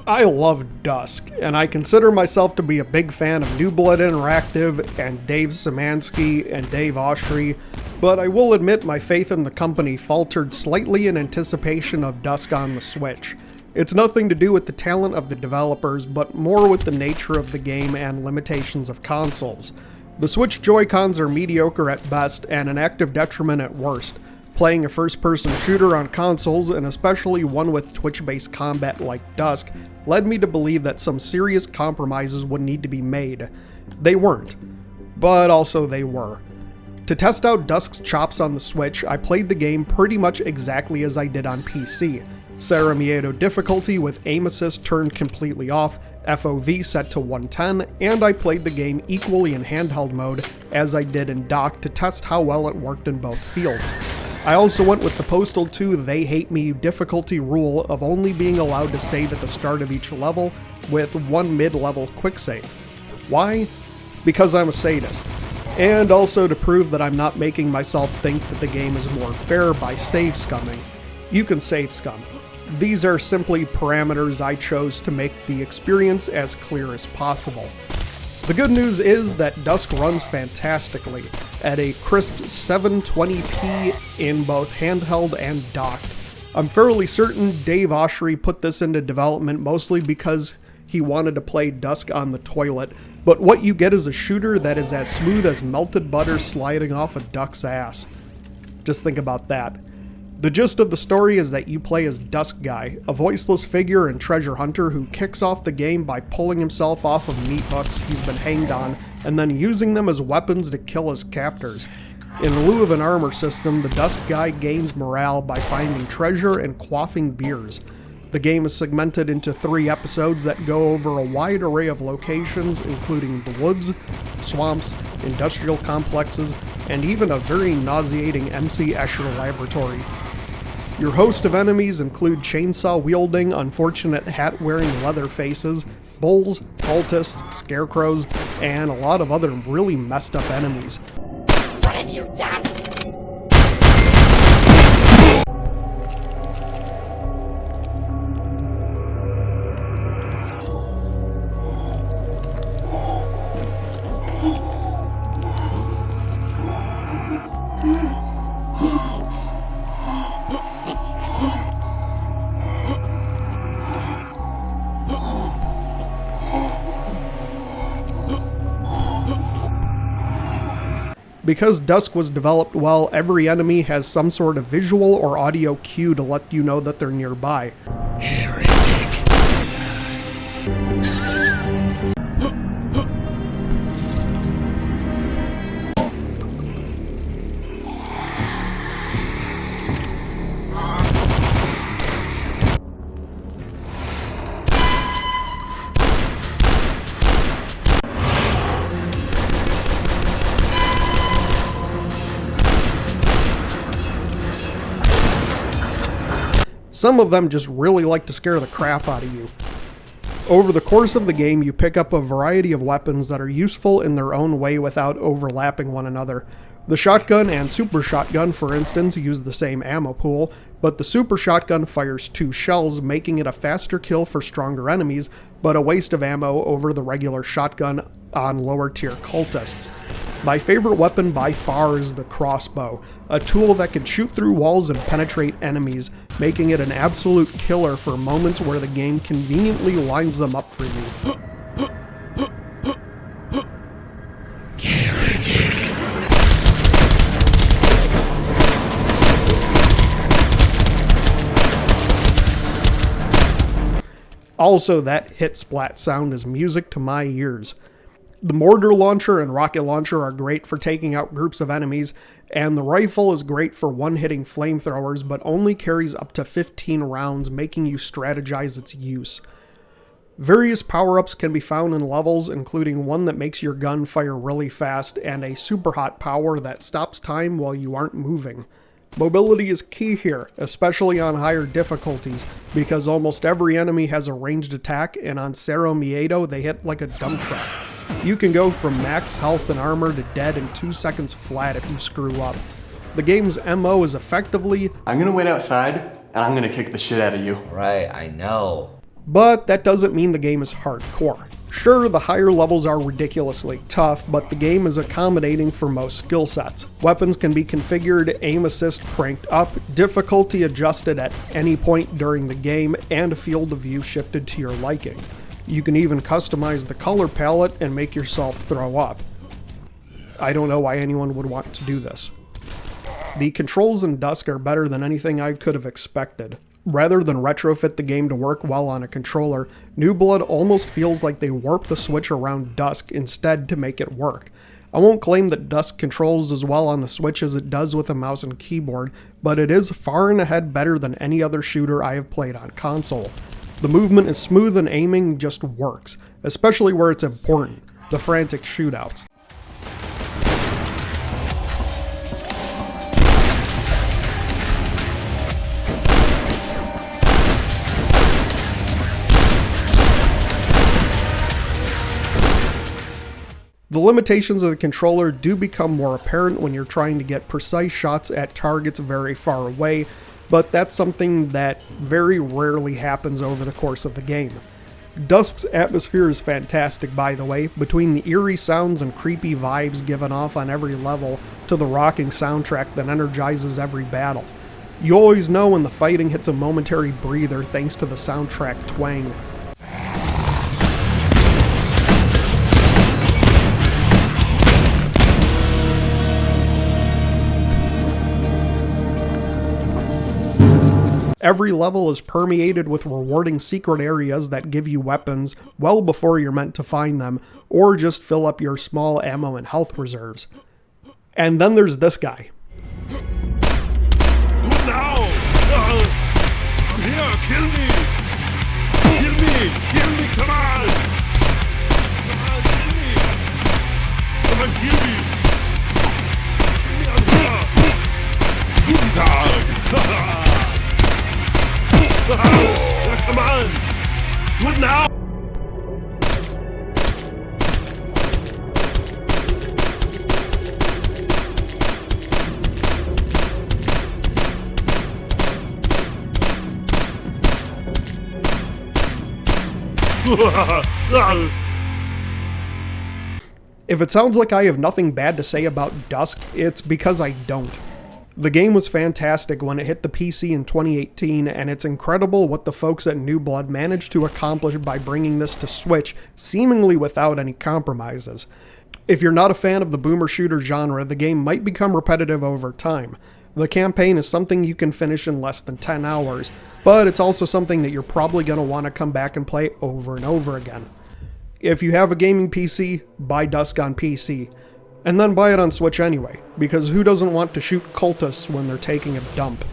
I love Dusk, and I consider myself to be a big fan of New Blood Interactive and Dave Szymanski and Dave Oshry, but I will admit my faith in the company faltered slightly in anticipation of Dusk on the Switch. It's nothing to do with the talent of the developers, but more with the nature of the game and limitations of consoles. The Switch Joy-Cons are mediocre at best and an active detriment at worst. Playing a first-person shooter on consoles, and especially one with Twitch-based combat like Dusk, led me to believe that some serious compromises would need to be made. They weren't, but also they were. To test out Dusk's chops on the Switch, I played the game pretty much exactly as I did on PC. Sarah Miedo difficulty with aim assist turned completely off, FOV set to 110, and I played the game equally in handheld mode as I did in dock to test how well it worked in both fields. I also went with the Postal 2 They Hate Me difficulty rule of only being allowed to save at the start of each level with one mid-level quick save. Why? Because I'm a sadist. And also to prove that I'm not making myself think that the game is more fair by save scumming. You can save scum. These are simply parameters I chose to make the experience as clear as possible. The good news is that Dusk runs fantastically at a crisp 720p in both handheld and docked. I'm fairly certain Dave Oshry put this into development mostly because he wanted to play Dusk on the toilet, but what you get is a shooter that is as smooth as melted butter sliding off a duck's ass. Just think about that. The gist of the story is that you play as Dusk Guy, a voiceless figure and treasure hunter who kicks off the game by pulling himself off of meat hooks he's been hanged on, and then using them as weapons to kill his captors. In lieu of an armor system, the Dusk Guy gains morale by finding treasure and quaffing beers. The game is segmented into 3 episodes that go over a wide array of locations, including the woods, swamps, industrial complexes, and even a very nauseating MC Escher laboratory. Your host of enemies include chainsaw-wielding, unfortunate hat-wearing leather faces, bulls, cultists, scarecrows, and a lot of other really messed up enemies. What have you done? Because Dusk was developed well, every enemy has some sort of visual or audio cue to let you know that they're nearby. Some of them just really like to scare the crap out of you. Over the course of the game, you pick up a variety of weapons that are useful in their own way without overlapping one another. The shotgun and super shotgun, for instance, use the same ammo pool, but the super shotgun fires 2 shells, making it a faster kill for stronger enemies, but a waste of ammo over the regular shotgun on lower tier cultists. My favorite weapon by far is the Crossbow, a tool that can shoot through walls and penetrate enemies, making it an absolute killer for moments where the game conveniently lines them up for you. Also, that hit splat sound is music to my ears. The mortar launcher and rocket launcher are great for taking out groups of enemies, and the rifle is great for one-hitting flamethrowers, but only carries up to 15 rounds, making you strategize its use. Various power-ups can be found in levels, including one that makes your gun fire really fast, and a super hot power that stops time while you aren't moving. Mobility is key here, especially on higher difficulties, because almost every enemy has a ranged attack, and on Sarah Miedo they hit like a dump truck. You can go from max health and armor to dead in 2 seconds flat if you screw up. The game's MO is effectively, I'm gonna wait outside, and I'm gonna kick the shit out of you. Right, I know. But that doesn't mean the game is hardcore. Sure, the higher levels are ridiculously tough, but the game is accommodating for most skill sets. Weapons can be configured, aim assist cranked up, difficulty adjusted at any point during the game, and field of view shifted to your liking. You can even customize the color palette and make yourself throw up. I don't know why anyone would want to do this. The controls in Dusk are better than anything I could have expected. Rather than retrofit the game to work well on a controller, New Blood almost feels like they warped the Switch around Dusk instead to make it work. I won't claim that Dusk controls as well on the Switch as it does with a mouse and keyboard, but it is far and ahead better than any other shooter I have played on console. The movement is smooth and aiming just works, especially where it's important, the frantic shootouts. The limitations of the controller do become more apparent when you're trying to get precise shots at targets very far away, but that's something that very rarely happens over the course of the game. Dusk's atmosphere is fantastic, by the way, between the eerie sounds and creepy vibes given off on every level to the rocking soundtrack that energizes every battle. You always know when the fighting hits a momentary breather thanks to the soundtrack twang. Every level is permeated with rewarding secret areas that give you weapons well before you're meant to find them, or just fill up your small ammo and health reserves. And then there's this guy. Now! I'm here! Kill me! Kill me! Kill me! Come on! Come on, kill me! Come on, kill me! Kill me, I'm here! Guten Tag! Come on! Do it now! If it sounds like I have nothing bad to say about Dusk, it's because I don't. The game was fantastic when it hit the PC in 2018, and it's incredible what the folks at New Blood managed to accomplish by bringing this to Switch seemingly without any compromises. If you're not a fan of the boomer shooter genre, the game might become repetitive over time. The campaign is something you can finish in less than 10 hours, but it's also something that you're probably going to want to come back and play over and over again. If you have a gaming PC, buy Dusk on PC. And then buy it on Switch anyway, because who doesn't want to shoot cultists when they're taking a dump?